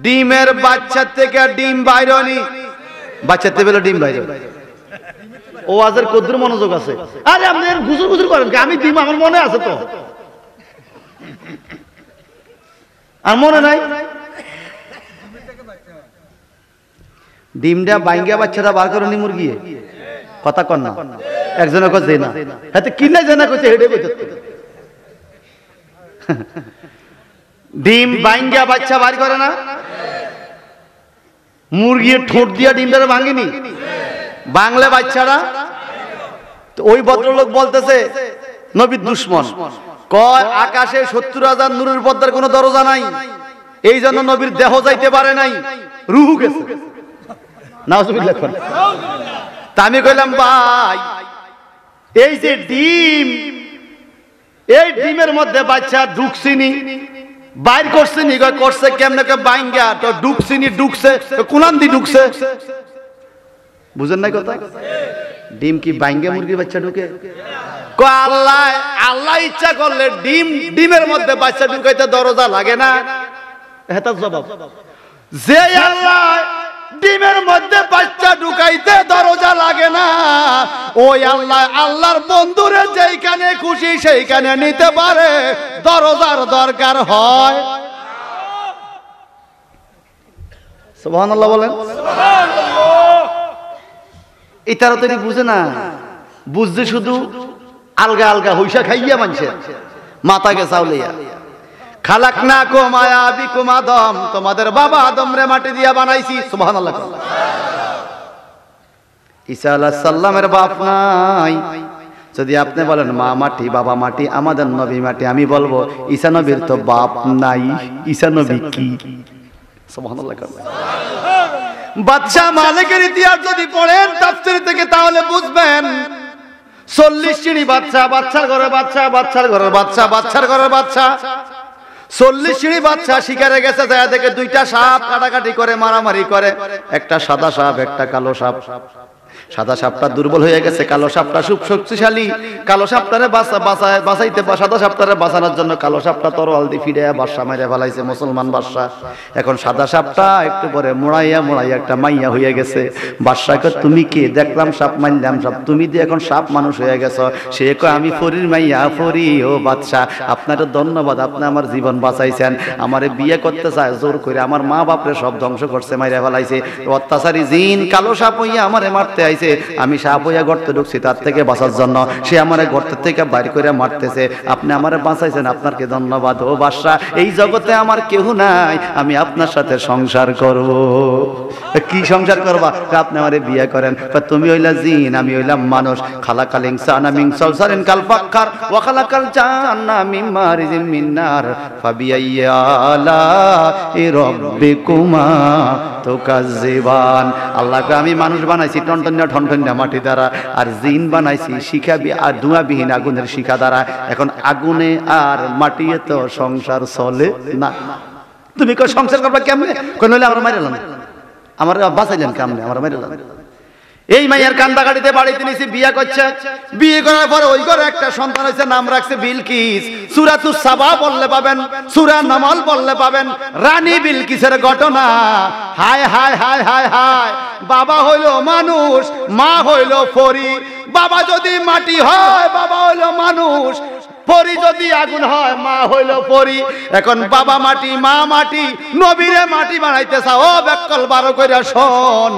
ডিমের বাচ্চা থেকে ডিম বাইরে হয়নি? বাচ্চা থেকে ডিম বাইরে ও আজের কদ্দুর মনোযোগ আছে? আরে আপনি গুজুর গুজুর করেন কি? আমি ডিম আমার মনে আছে তো, আর মনে নাই? ডিমটা বাইঙ্গা বাচ্চাটা বার করে নি মুরগি কথা কন না। একজনে কয় না, হাতে কিনে জানা কইছে হেডে কইতে ডিম বাইঙ্গা বাচ্চা বার করে না? মুরগি ঠোঁট দিয়া ডিমটা ভাঙিনি, বাংলা বাচ্চারা। তো ওই ভদ্রলোক বলতেছে নবীর দুশমন, কয় আকাশে 70,000 নূরের পর্দার কোনো দরজা নাই, এই জন্য নবীর দেহ যাইতে পারে নাই, রূহ গেছে। নাউজুবিল্লাহ। তা আমি কইলাম ভাই এই যে ডিম, এই ডিমের মধ্যে বাচ্চা ঢুকছিনি, বাইর করছিনি, করছে কেমনে? বাইঙ্গা তো ঢুকছিনি, ঢুকছে কোনান দি ঢুকছে? বুঝেন নাই কথা? ডিম কি বাইঙ্গা মুরগির বাচ্চা ঢুকে? আল্লাহ আল্লাহ ইচ্ছা করলে ডিমের মধ্যে বাচ্চা ঢুকাইতে দরজা লাগে না? এটা জবাব। যে আল্লাহ ডিমের মধ্যে বাচ্চা ঢুকাইতে দরজা লাগে না, ওই আল্লাহ আল্লাহর বন্ধুরে যেইখানে খুশি সেইখানে নিতে পারে, দরজার দরকার হয়। সুবহানাল্লাহ বলেন। এটারও তো বুঝে না, বুঝছে শুধু আলগা আলগা হইসা খাইয়া মানুষের মাথাকে চাউলিয়া। খালাকনাকুম আবিকুম আদম, তোমাদের বাবা আদম রে মাটি দিয়া বানাইছি। সুবহানাল্লাহ। ঈসা আলাইহিস সালামের বাপ নাই। যদি আপনি বলেন মা মাটি বাবা মাটি, আমাদের নবী মাটি, আমি বলবো ঈসা নবীর তো বাপ নাই, ঈসা নবী কি? সুবহানাল্লাহ। বাদশা মালিকের ইতিহাস যদি পড়েন তাফসীর থেকে, তাহলে বুঝবেন 40 সিঁড়ি বাচ্চা, বাচ্চার ঘরে বাচ্চা, বাচ্চার ঘরের বাচ্চা, বাচ্চার ঘরের বাচ্চা, 40 সিঁড়ি বাচ্চা শিকারে গেছে, দেখা দেখে দুইটা সাপ কাটাকাটি করে, মারামারি করে, একটা সাদা সাপ একটা কালো সাপ। সাদা সাপটা দুর্বল হয়ে গেছে, কালো সাপটা খুব শক্তিশালী। কালো সাপটারে বাঁচাইতে সাদা সাপটারে বাঁচানোর জন্য কালো সাপটা তরোয়াল দিয়ে ফিরে বাদশা মেরে ফেলাইছে, মুসলমান বাদশা। এখন সাদা সাপটা একটু পরে মোড়াইয়া মোড়াইয়া একটা মাইয়া হয়ে গেছে। বাদশাকে তুমি কে? দেখলাম সাপ, মানলাম সাপ, তুমি দিয়ে এখন সাপ মানুষ হয়ে গেছো। সে কয় আমি ফরির মাইয়া। ফরি, ও বাদশা আপনার ধন্যবাদ, আপনি আমার জীবন বাঁচাইছেন। আমারে বিয়ে করতে চায় জোর করে, আমার মা বাপরে সব ধ্বংস করছে, মাইরা ফেলাইছে, অত্যাচারী জিন কালো সাপ হইয়া আমারে মারতে আইছে। চাইছে আমি সাপ হইয়া গর্তে ঢুকছি তার থেকে বাঁচার জন্য, সে আমারে গর্ত থেকে বাইর করে মারতেছে, আপনি আমারে বাঁচাইছেন, আপনাকে ধন্যবাদ। ও বাদশা, এই জগতে আমার কেউ নাই, আমি আপনার সাথে সংসার করব। কি সংসার করবা? আপনি আমারে বিয়ে করেন। তুমি হইলা জিন, আমি হইলাম মানুষ। খালাকাল ইনসানা মিন সালসালিন কাল ফাক্কার ওয়া খালাকাল জান্না মিন মারিজিন মিন নার ফাবিআইয়ি আলা'i রাব্বিকুমা তুকাজ্জিবান। আল্লাহকে আমি মানুষ বানাইছি টনটনিয়া ঠনঠনিয়া মাটি দ্বারা, আর জিন বানাইছি শিখাবি আর ধোঁয়াবিহীন আগুনের শিখা দ্বারা। এখন আগুনে আর মাটিয়ে তো সংসার চলে না। তুমি কই সংসার করবা কেমনে? কোন হইলে আমরা মাইরালাম, আমার বাঁচাইলেন কেমনে? আমরা মাইরালাম। এই মাইয়ার কান্দাকাটিতে বাড়িতে নিয়েছি, বিয়ে করছে। বিয়ে করার পরে ওই ঘরে একটা সন্তান হয়েছে, নাম রাখছে বিলকিস। সূরাতুস সাবা বললে পাবেন, সূরা নামল বললে পাবেন রানী বিলকিসের ঘটনা। হায় হায় হায় হায় হায়, বাবা হইল মানুষ, মা হইল পরী। বাবা যদি মাটি হয়, বাবা হইল মানুষ। পরী যদি আগুন হয়, মা হইল পরী। এখন বাবা মাটি, মা মাটি, নবীরে মাটি বানাইতে চাও, ও বেকল বারো কইরা শোন।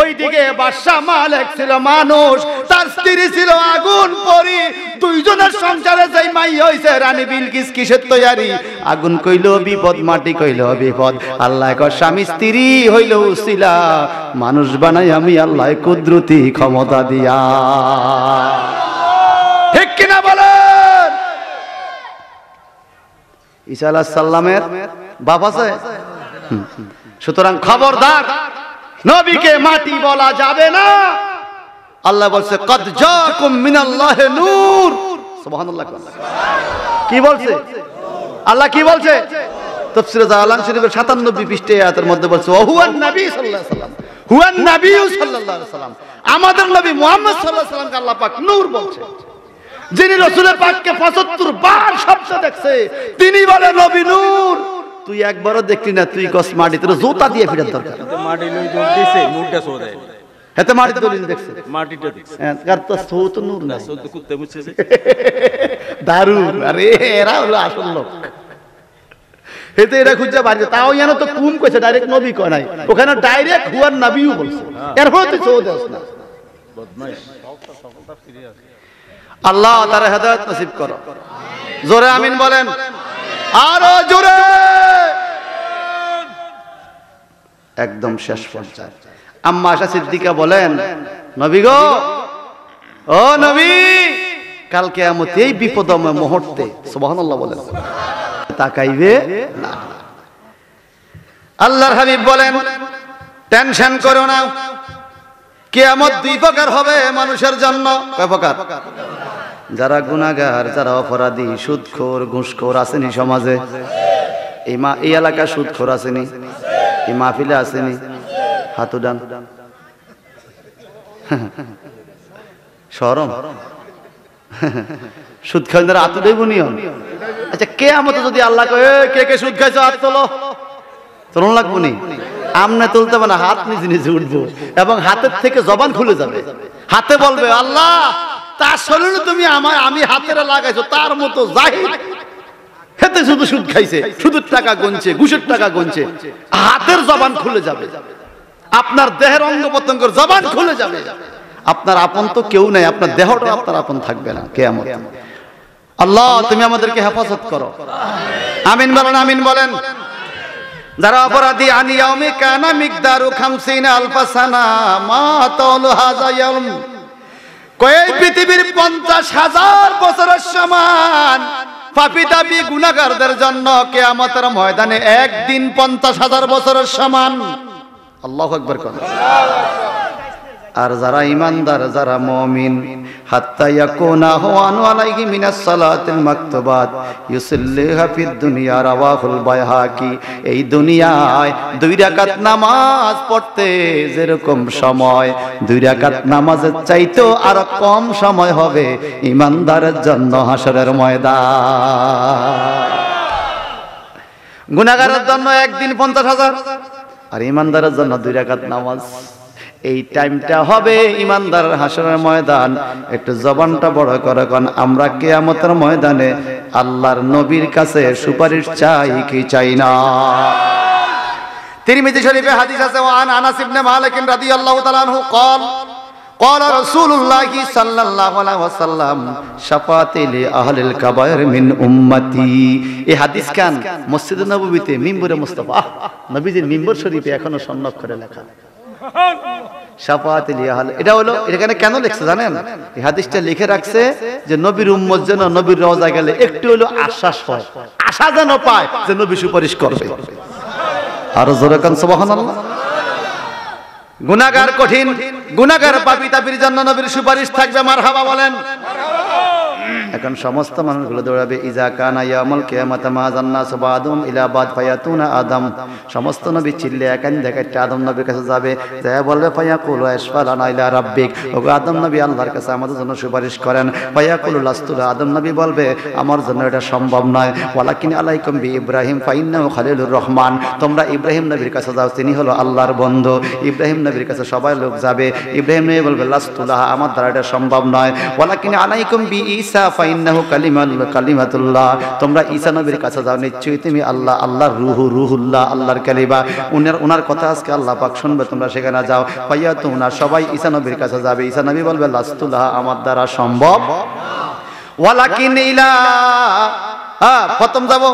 ওইদিকে বাদশা মালিক ছিল মানুষ, তার স্ত্রী ছিল আগুন পরী। দুইজনের সংসারে যাই মাই হইছে রানী বিলকিস কিসের তৈয়ারি? আগুন কইল বিপদ, মাটি কইল বিপদ। আল্লাহ কয় স্বামী স্ত্রী হইল উসিলা, মানুষ বানাই আমি আল্লাহ কুদরতি ক্ষমতা দিয়া। ঠিক কিনা বলেন? ঈসা আলাইহিস সালামের বাপ আছে। সুতরাং খবরদার, নবীকে মাটি বলা যাবে না। আল্লাহ বলছে কদ জাকুম মিনাল্লাহি নূর। সুবহানাল্লাহ। কি বলছে আল্লাহ? কি বলছে? তাফসীরে জালালান শরীফের 97 পৃষ্ঠা আয়াতের মধ্যে বলছে ওহুয়ান নবী সাল্লাল্লাহু আলাইহি ওয়াসাল্লাম, হুয়ান নবী সাল্লাল্লাহু আলাইহি ওয়াসাল্লাম। আমাদের নবী মুহাম্মদ সাল্লাল্লাহু আলাইহি ওয়াসাল্লামকে আল্লাহ পাক নূর বলছে। যিনি রাসূলের পাককে 75 বার শব্দ দেখছে, তিনি বলে নবী নূর। তুই একবারও দেখলি না, তুই কস মাটি, তোর জুতা দিয়ে ফিরার দরকার। মাটি লই দিছে, নূরটা সরে এতে মাটি দলিল দেখছে, মাটিটা দেখছে, কার তো সৌত নূর না, সৌত কুত্তে মুছেছে। দারুণ। আরে এরা হলো আসল লোক। এতে এরা খুঁজে বাড়ি, তাও জানো তো কুম কইছে, ডাইরেক্ট নবী কয় নাই, ওখানে ডাইরেক্ট হুয়ার নবীও বলছে। এরপর তুই সৌদ আস না। বদমাইশ সকলটা ফিরে আসে। আল্লাহ তাআলা হেদায়েত নসিব করো। জোরে আমিন বলেন, আরো জোরে। একদম শেষ পর্যায়ে আম্মা আয়েশা সিদ্দিকা বলেন, নবী গো, ও নবী, কাল কিয়ামত এই বিপদময় মুহূর্তে সুবহানাল্লাহ বলেন তাকাইবে না। আল্লাহর হাবিব বলেন, টেনশন করো না, কিয়ামত দুই প্রকার হবে মানুষের জন্য। কয় প্রকার? যারা গুনাহগার, যারা অপরাধী, সুদখোর, ঘুষখোর আসেনি সমাজে? এই এলাকা সুদখোর আসেনি? এই মাহফিলে আসেনি? হাত উঠান। শরম? সুদ খাওয়ার হাত উঠাইব নিয়ম? আচ্ছা, কিয়ামতে যদি আল্লাহ কয় কে কে সুদ খাইছো হাত তোলো, তোলন লাগবো নি? আমনে তুলতে হবে না, হাত নিজে নিজে উঠবো এবং হাতের থেকে জবান খুলে যাবে। হাতে বলবে, আল্লাহ তার শরীরে তুমি আমি হাতের লাগাইছো তার মতো জাহিদ, হেতে শুধু সুদ খাইছে, শুধু টাকা গুনছে, ঘুষের টাকা গুনছে। হাতের জবান খুলে যাবে, আপনার দেহের অঙ্গ প্রত্যঙ্গের জবান খুলে যাবে। আপনার আপন তো কেউ নাই, আপনার দেহটা আপনার আপন থাকবে না কিয়ামত। আল্লাহ তুমি আমাদেরকে হেফাজত করো। আমিন বলেন, আমিন বলেন। যারা অপরাধী, আনি ইয়াউমি কানা মিকদারু 50 আলফা সানা মা তাউলু হাযা ইয়াউম, কয় পৃথিবীর 50,000 বছরের সমান পাপী দাবী গুনাহগারদের জন্য কিয়ামতের ময়দানে একদিন 50,000 বছরের সমান। আল্লাহু আকবার করুন। আর যারা ঈমানদার, যারা মুমিন, হাত্তা ইয়াকুনা হুয়ানু আলাইহি মিনাস সালাতিল মাকতুবাত ইউসাল্লিহা ফিদ দুনিয়া, রাওয়াহুল বাইহাকি। এই দুনিয়ায় 2 রাকাত নামাজ পড়তে যেরকম সময়, 2 রাকাত নামাজের চাইতেও আর কম সময় হবে ঈমানদারের জন্য হাসরের ময়দান। গুনাহগারের জন্য একদিন 50,000, আর ঈমানদারের জন্য 2 রাকাত নামাজ। এই টাইমটা হবে ঈমানদারের হাসরের ময়দান। একটু জবানটা বড় করে কোন, আমরা কিয়ামতের ময়দানে আল্লাহর নবীর কাছে সুপারিশ চাই কি চাই না? তিরমিজি শরীফে হাদিস আছে, ওয়ান আনাস ইবনে মালিক রাদিয়াল্লাহু তাআলা আনহু قال قال رسول الله صلى الله عليه وسلم شفاعتي لأهل الكبائر من أمتي এই হাদিস কান মসজিদে নববীতে মিম্বরে মুস্তাফা নবীজির মিম্বর শরীফে এখনো স্বর্ণাক্ষরে লেখা শাফাআত লিয়াহল। এটা হলো এখানে কেন লিখছে জানেন? এই হাদিসটা লিখে রাখছে যে নবীর উম্মত যেন নবীর রওজা গেলে একটু হলো আশ্বাস হয়, আশা যেন পায় যে নবী সুপারিশ করবে। আর জোরে কান সুবহানাল্লাহ। গুনাহগার কঠিন, গুনাহগার পাপী তাপির জন্য নবীর সুপারিশ থাকবে, মারহাবা বলেন। এখন সমস্ত মানুষগুলো দৌড়াবে ইজা কানা ইয়াউমুল কিয়ামাতি মা জান্নাস বাদুম ইলা বাদ ফায়াতুনা আদম। সমস্ত নবী চিল্লে একান দেখাইতে আদম নবীর কাছে যাবে, যায় বলবে ফায়াকুলু ইসফালানা ইলা রাব্বিক, ওগো আদম নবী আল্লাহর কাছে আমাদের জন্য সুপারিশ করেন। ফায়াকুলু লাস্তুলা, আদম নবী বলবে আমার জন্য এটা সম্ভব নয়। ওয়ালাকিন আলাইকুম বি ইব্রাহিম ফাইন্নাহু খলিলুর রহমান, তোমরা ইব্রাহিম নবীর কাছে যাও, তিনি হলো আল্লাহর বন্ধু। ইব্রাহিম নবীর কাছে সবাই লোক যাবে, ইব্রাহিম নবী বলবে লাস্তুলা, আমার দ্বারা এটা সম্ভব নয়। ওয়ালাকিন আলাইকুম বি ঈসা ফাইন্নাহু কালিমাতুল্লাহ, তোমরা ঈসা নবীর কাছে যাও, নিশ্চয়ই তুমি আল্লাহ, আল্লাহর রুহুল্লাহ, আল্লাহর কালিমা, ওনার কথা আজকে আল্লাহ পাক শুনবে, তোমরা সেখানে যাও। ফায়াতুনা, সবাই ঈসা নবীর কাছে যাবে, ঈসা নবী বলবে লাস্তুল্লাহ, আমার দ্বারা সম্ভব। ওয়ালাকিন ইলা, প্রথম যাব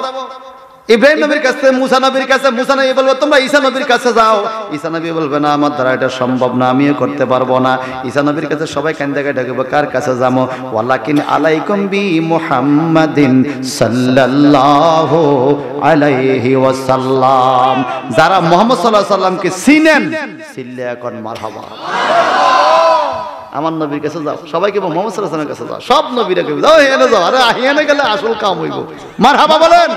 ইব্রাহিম নবীর কাছে, মুসা নবীর কাছে, মুসা নবী বলবে তোমরা ঈসা নবীর কাছে যাও, ঈসা নবী বলবে না আমার দ্বারা এটা সম্ভব না, আমিও করতে পারবো না। ঈসা নবীর কাছে সবাই কান থেকে ডাকবে, কার কাছে যাবো? ওয়ালাকিন আলাইকুম বি মুহাম্মাদিন সাল্লাল্লাহু আলাইহি ওয়াসাল্লাম, যারা মুহাম্মদ সাল্লাল্লাহু আলাইহি ওয়াসাল্লামকে চিনেন চিল্লে এখন মারহাবা। আমার নবীর কাছে যাও, সবাইকে মুহাম্মদ সাল্লাল্লাহু আলাইহি ওয়াসাল্লামের কাছে যাও, সব নবীরা কে যাও, এখানে যাও, আরে আহিয়ানে গেলে আসল কাম হইব, মারহাবা বলেন।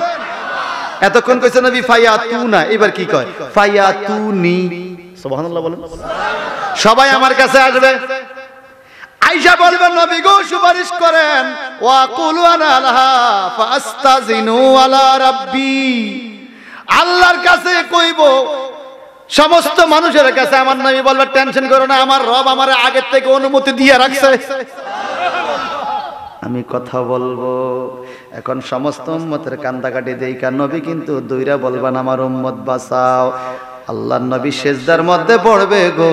এতক্ষণ কইছে নবী ফায়াতুনা, এবার কি কয়? ফায়াতুনি, সুবহানাল্লাহ বলেন। সবাই আমার কাছে আসবে, আয়েশা বলবেন নবী গো সুপারিশ করেন। ওয়া কুলু আনা লাহা ফাস্তাজিনু আলা রাব্বি, আল্লাহর কাছে কইব, সমস্ত মানুষের কাছে। আমার নবী বলবে টেনশন করো না, আমার রব আমারে আগের থেকে অনুমতি দিয়ে রাখছে, আমি কথা বলবো। এখন সমস্ত উম্মতের কান্দাকাটি দেইকা নবী কিন্তু দইরা বলবেন আমার উম্মত বাঁচাও। আল্লাহর নবী সিজদার মধ্যে পড়বে গো,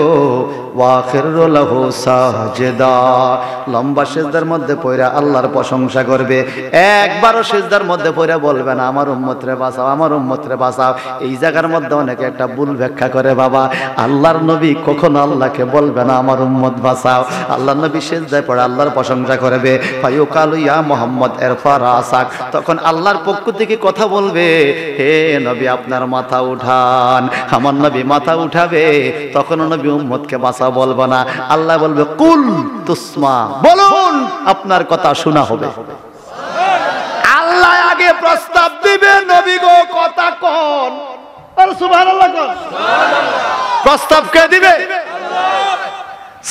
ওয়াখিরু লাহু সাজদা, লম্বা সিজদার মধ্যে পড়া আল্লাহর প্রশংসা করবে। একবারও সিজদার মধ্যে পড়া বলবে না আমার উম্মতরে বাঁচাও, আমার উম্মতরে বাঁচাও। এই জায়গার মধ্যে অনেকে একটা ভুল ব্যাখ্যা করে বাবা, আল্লাহর নবী কখনো আল্লাহকে বলবে না আমার উম্মত বাঁচাও, আল্লাহর নবী সিজদায় পড়ে আল্লাহর প্রশংসা করবে। ফায়ুকালু ইয়া মুহাম্মদ ইরফা রাসাক, তখন আল্লাহর পক্ষ থেকে কথা বলবে, হে নবী আপনার মাথা উঠান। আমার নবী মাথা উঠাবে, তখন নবী উম্মতকে বাঁচা বলবো না, আল্লাহ বলবে কুল তুসমা, বলুন আপনার কথা শোনা হবে। আল্লাহ আগে প্রস্তাব দিবে, নবী গো কথা কোন, আর সুবহানাল্লাহ কোন, প্রস্তাব কে দিবে?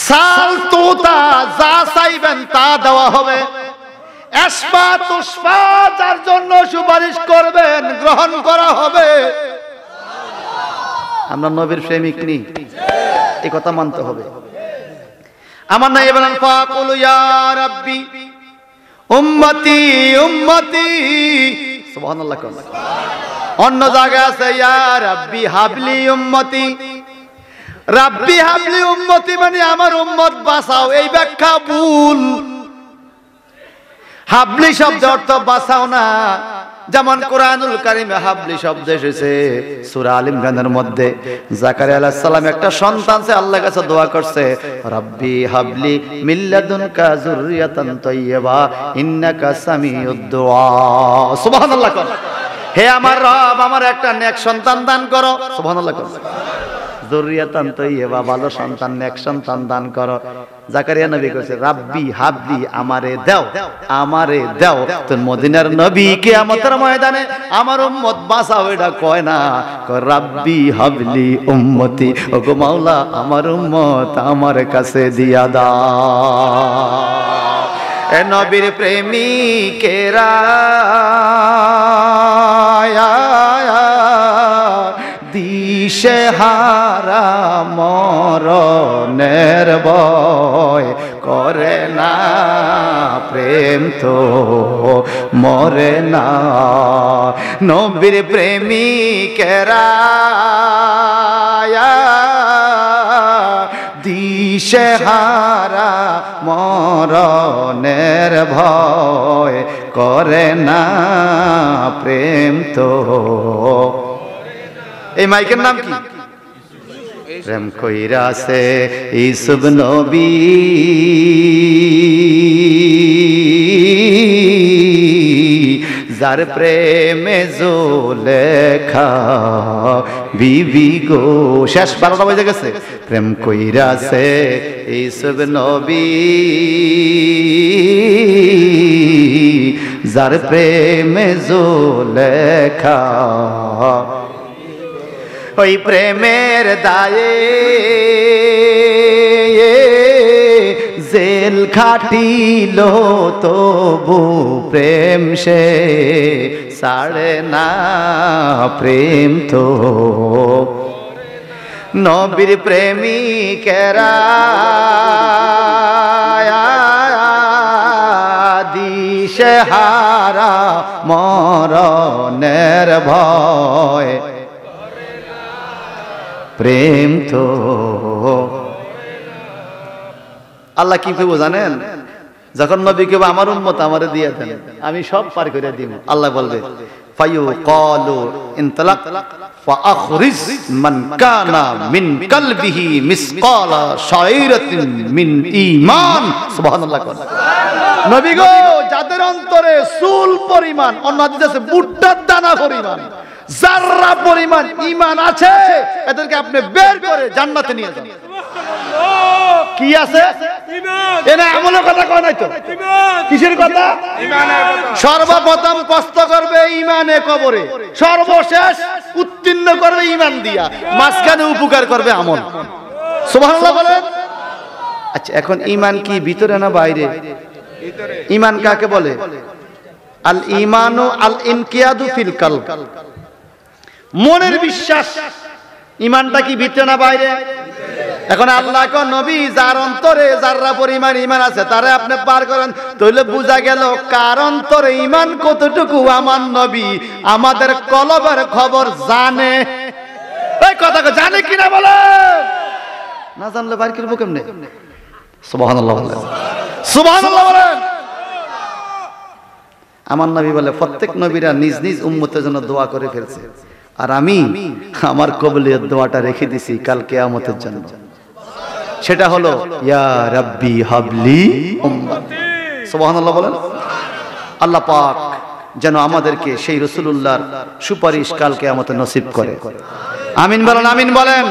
সাল তুতা, যা চাইবেন তা দেওয়া হবে। এসফা তুসফা, যার জন্য সুপারিশ করবেন গ্রহণ করা হবে। আমরা নবীর প্রেমিক নি, এই কথা মানতে হবে। আমার নাই বলেন ফাকুলু ইয়া রাব্বি উম্মতি উম্মতি, সুবহানাল্লাহ। অন্য জায়গায় আছে ইয়া রাব্বি হাবলি উম্মতি, রাব্বি হাবলি উম্মতি মানে আমার উম্মত বাঁচাও, এই ব্যাখ্যা ভুল। হাবলি শব্দ অর্থ বাঁচাও না, যেমন কোরআনুল কারীমে হাবলি শব্দ এসেছে সূরা আল ইমরানের মধ্যে। জাকারিয়া আলাইহিস সালাম একটা সন্তান সে আল্লাহর কাছে দোয়া করছে, রব্বি হাবলি মিল্লাদুনকা যুররিয়াতান তাইয়্যিবা ইন্নাকা সামিউদ দুআ, সুবহানাল্লাহ। হে আমার রব আমার একটা নেক সন্তান দান করো, সুবহানাল্লাহ। যুররিয়াতান তাইয়্যিবা, ভালো সন্তান নেক সন্তান দান করো। জাকারিয়া নবী কইছে রাব্বি হাবলি, আমারে দাও, আমারে দাও। তো মদিনার নবী কিয়ামতের ময়দানে আমার উম্মত বাঁচাও এটা কয় না, কয় রাব্বি হাবলি উম্মতি, ওগো মাওলা আমার উম্মত আমার কাছে দিয়া দাও। এ নবীর প্রেমিকেরা দিশেহারা মরণের ভয় করে না, প্রেম তো মরে না। নবীর প্রেমিকেরা দিশেহারা মরণের ভয় করে না প্রেম তো। এই মাইকের নাম কি? প্রেম কইরাছে ইসুব নবী যার প্রেমে জোলেখা বিবি গো। শেষ 12টা বাজে গেছে। প্রেম কইরাছে ইসুব নবী যার প্রেমে জোলেখা ওই প্রেমের দায়ে জেল খাটিল তবু প্রেম সে ছাড়ে না প্রেম তো। নবীর প্রেমিকেরা দিশেহারা মরণের ভয় প্রেম তো। আল্লাহ কি করবো জানেন? যখন নবী কেউ আমার উম্মত আমারে দিয়ে দেন, আমি সব পার করে দিব। আল্লাহ বলবে ফায়ুকালু ইনতালাক ফাআখরিজ মান কানা মিন কলবিহি মিসকালা শাইরাতিন মিন ঈমান। সুবহানাল্লাহ। নবী গো, যাদের অন্তরে চুল পরিমাণ, অন্য হাদিসে আছে ভুট্টার দানা পরিমাণ, যাররা পরিমাণ ঈমান আছে, এদেরকে আপনি বের করে জান্নাতে নিয়ে যান। কি আছে? ঈমান। এনা আমলের কথা কয় নাই তো? ঈমান। কিসের কথা? ঈমানের কথা। সর্বপ্রথম কষ্ট করবে ঈমানে কবরে, সর্বশেষ উত্তীর্ণ করবে ঈমান দিয়া, মাঝখানে উপকার করবে আমল। সুবহানাল্লাহ বলেন। আচ্ছা, এখন ঈমান কি ভিতরে না বাইরে? ভিতরে। ঈমান কাকে বলে? আল ঈমানু আল ইনকিয়াদু ফিল কলব, মনের বিশ্বাস। ঈমানটা কি ভিতরে না বাইরে? এখন আল্লাহ কো নবী যার অন্তরে যাররা পরিমাণ ঈমান আছে তারে আপনি পার করেন, তাহলে বোঝা গেল কার অন্তরে ঈমান কতটুকু আমার নবী আমাদের কলবের খবর জানে। এই কথা জানে কিনা বলে? না জানলে বাইর করব কেমনে? সুবহানাল্লাহ বলেন। সুবহানাল্লাহ বলেন। আমার নবী বলে প্রত্যেক নবীরা নিজ নিজ উম্মতের জন্য দোয়া করে ফেলছে, আর আমি আমার কবুলিয়ত দোয়াটা রেখে দিছি কাল কিয়ামতের জন্য। সেটা হলো ইয়া রাব্বি হাবলি উম্মতি। সুবহানাল্লাহ বলেন। আল্লাহ পাক যেন আমাদেরকে সেই রাসূলুল্লাহর সুপারিশ কাল কিয়ামতে নসিব করে। আমিন বলেন, আমিন বলেন।